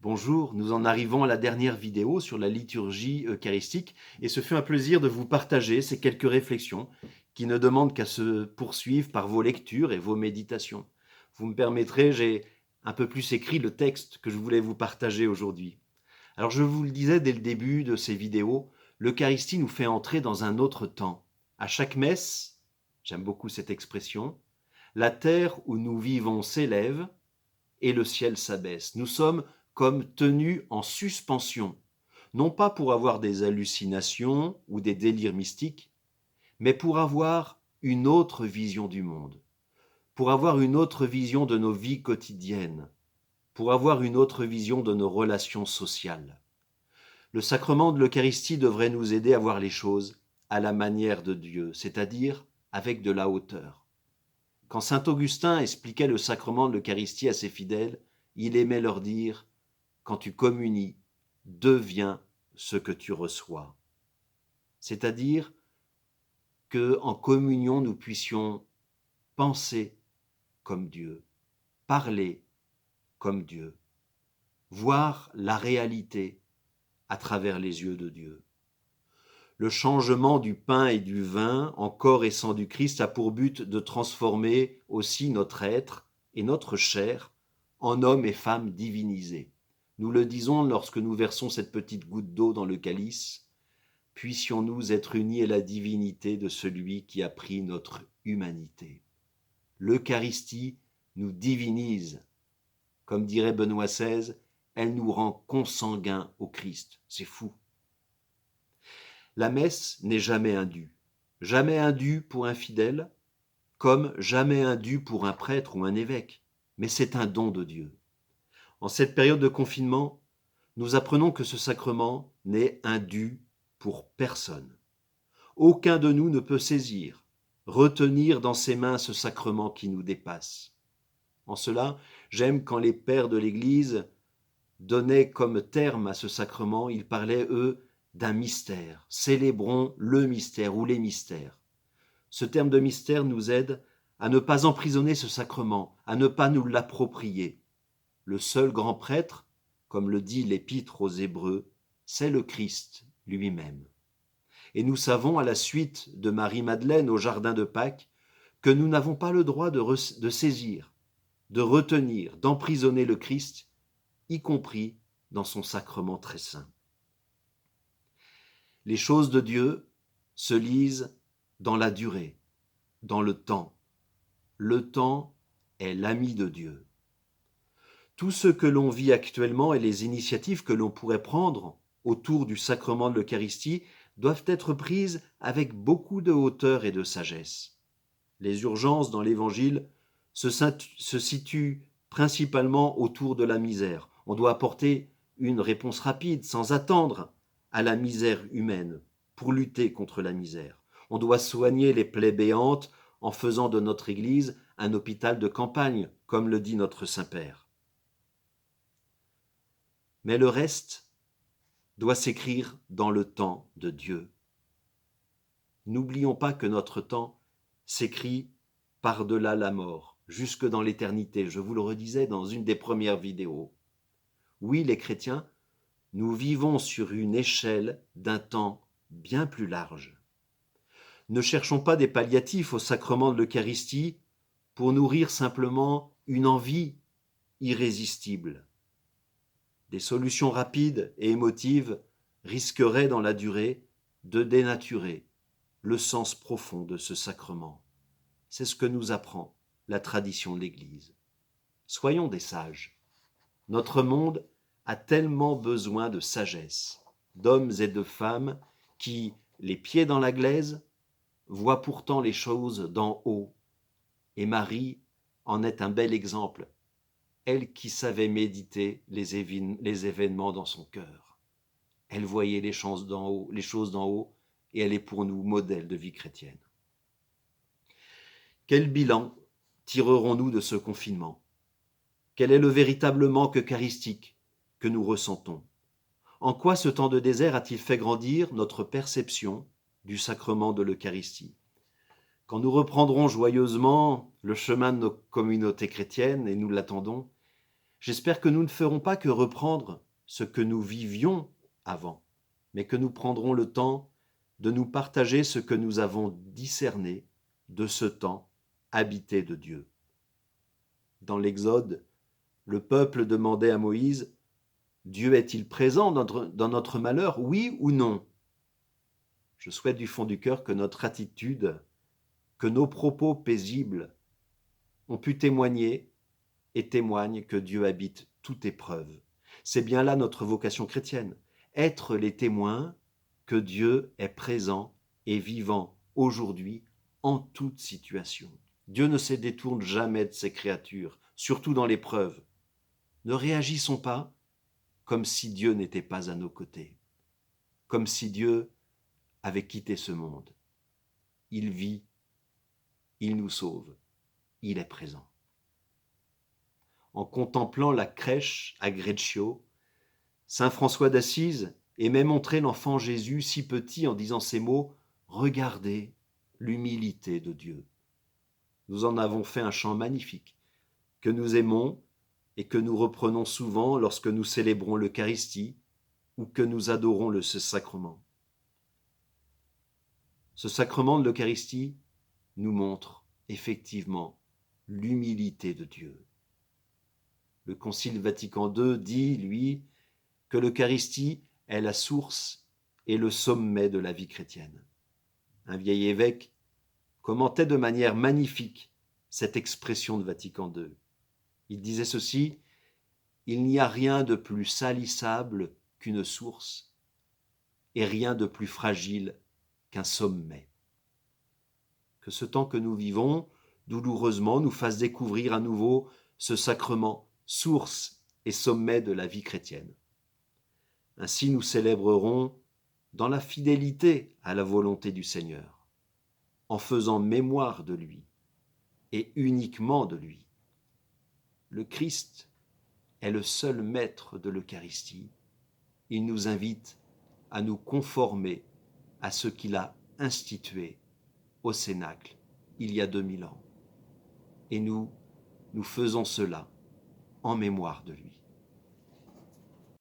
Bonjour, nous en arrivons à la dernière vidéo sur la liturgie eucharistique et ce fut un plaisir de vous partager ces quelques réflexions qui ne demandent qu'à se poursuivre par vos lectures et vos méditations. Vous me permettrez, j'ai un peu plus écrit le texte que je voulais vous partager aujourd'hui. Alors je vous le disais dès le début de ces vidéos, l'Eucharistie nous fait entrer dans un autre temps. À chaque messe, j'aime beaucoup cette expression, la terre où nous vivons s'élève et le ciel s'abaisse. Nous sommes comme tenus en suspension, non pas pour avoir des hallucinations ou des délires mystiques, mais pour avoir une autre vision du monde, pour avoir une autre vision de nos vies quotidiennes, pour avoir une autre vision de nos relations sociales. Le sacrement de l'Eucharistie devrait nous aider à voir les choses à la manière de Dieu, c'est-à-dire avec de la hauteur. Quand saint Augustin expliquait le sacrement de l'Eucharistie à ses fidèles, il aimait leur dire « Quand tu communies, deviens ce que tu reçois ». C'est-à-dire qu'en communion, nous puissions penser comme Dieu, parler comme Dieu, voir la réalité à travers les yeux de Dieu. Le changement du pain et du vin en corps et sang du Christ a pour but de transformer aussi notre être et notre chair en hommes et femmes divinisés. Nous le disons lorsque nous versons cette petite goutte d'eau dans le calice, puissions-nous être unis à la divinité de celui qui a pris notre humanité. L'Eucharistie nous divinise. Comme dirait Benoît XVI, elle nous rend consanguins au Christ. C'est fou. La messe n'est jamais indue pour un fidèle, comme jamais indue pour un prêtre ou un évêque, mais c'est un don de Dieu. En cette période de confinement, nous apprenons que ce sacrement n'est indu pour personne. Aucun de nous ne peut saisir, retenir dans ses mains ce sacrement qui nous dépasse. En cela, j'aime quand les pères de l'Église donnaient comme terme à ce sacrement, ils parlaient, eux, d'un mystère. Célébrons le mystère ou les mystères. Ce terme de mystère nous aide à ne pas emprisonner ce sacrement, à ne pas nous l'approprier. Le seul grand prêtre, comme le dit l'Épître aux Hébreux, c'est le Christ lui-même. Et nous savons, à la suite de Marie-Madeleine au jardin de Pâques, que nous n'avons pas le droit de saisir, de retenir, d'emprisonner le Christ, y compris dans son sacrement très saint. Les choses de Dieu se lisent dans la durée, dans le temps. Le temps est l'ami de Dieu. Tout ce que l'on vit actuellement et les initiatives que l'on pourrait prendre autour du sacrement de l'Eucharistie doivent être prises avec beaucoup de hauteur et de sagesse. Les urgences dans l'Évangile se situent principalement autour de la misère. On doit apporter une réponse rapide, sans attendre, à la misère humaine, pour lutter contre la misère. On doit soigner les plaies béantes en faisant de notre Église un hôpital de campagne, comme le dit notre Saint-Père. Mais le reste doit s'écrire dans le temps de Dieu. N'oublions pas que notre temps s'écrit par-delà la mort, jusque dans l'éternité. Je vous le redisais dans une des premières vidéos. Oui, les chrétiens, nous vivons sur une échelle d'un temps bien plus large. Ne cherchons pas des palliatifs au sacrement de l'Eucharistie pour nourrir simplement une envie irrésistible. Des solutions rapides et émotives risqueraient dans la durée de dénaturer le sens profond de ce sacrement. C'est ce que nous apprend la tradition de l'Église. Soyons des sages. Notre monde a tellement besoin de sagesse, d'hommes et de femmes qui, les pieds dans la glaise, voient pourtant les choses d'en haut. Et Marie en est un bel exemple, elle qui savait méditer les événements dans son cœur. Elle voyait les choses d'en haut, et elle est pour nous modèle de vie chrétienne. Quel bilan tirerons-nous de ce confinement ? Quel est le véritable manque eucharistique que nous ressentons ? En quoi ce temps de désert a-t-il fait grandir notre perception du sacrement de l'Eucharistie ? Quand nous reprendrons joyeusement le chemin de nos communautés chrétiennes, et nous l'attendons, J'espère que nous ne ferons pas que reprendre ce que nous vivions avant, mais que nous prendrons le temps de nous partager ce que nous avons discerné de ce temps habité de Dieu. Dans l'Exode, le peuple demandait à Moïse, « Dieu est-il présent dans notre malheur, oui ou non ?» Je souhaite du fond du cœur que notre attitude, que nos propos paisibles ont pu témoigner et témoignent que Dieu habite toute épreuve. C'est bien là notre vocation chrétienne, être les témoins que Dieu est présent et vivant aujourd'hui en toute situation. Dieu ne se détourne jamais de ses créatures, surtout dans l'épreuve. Ne réagissons pas comme si Dieu n'était pas à nos côtés, comme si Dieu avait quitté ce monde. Il vit, il nous sauve, il est présent. En contemplant la crèche à Greccio, saint François d'Assise aimait montrer l'enfant Jésus si petit en disant ces mots « Regardez l'humilité de Dieu ». Nous en avons fait un chant magnifique, que nous aimons et que nous reprenons souvent lorsque nous célébrons l'Eucharistie ou que nous adorons ce sacrement. Ce sacrement de l'Eucharistie nous montre effectivement l'humilité de Dieu. Le Concile Vatican II dit, lui, que l'Eucharistie est la source et le sommet de la vie chrétienne. Un vieil évêque commentait de manière magnifique cette expression de Vatican II. Il disait ceci, « Il n'y a rien de plus salissable qu'une source et rien de plus fragile qu'un sommet. » Que ce temps que nous vivons, douloureusement, nous fasse découvrir à nouveau ce sacrement, source et sommet de la vie chrétienne. Ainsi nous célébrerons dans la fidélité à la volonté du Seigneur, en faisant mémoire de lui et uniquement de lui. Le Christ est le seul maître de l'Eucharistie. Il nous invite à nous conformer à ce qu'il a institué au Cénacle il y a 2000 ans. Et nous faisons cela en mémoire de lui.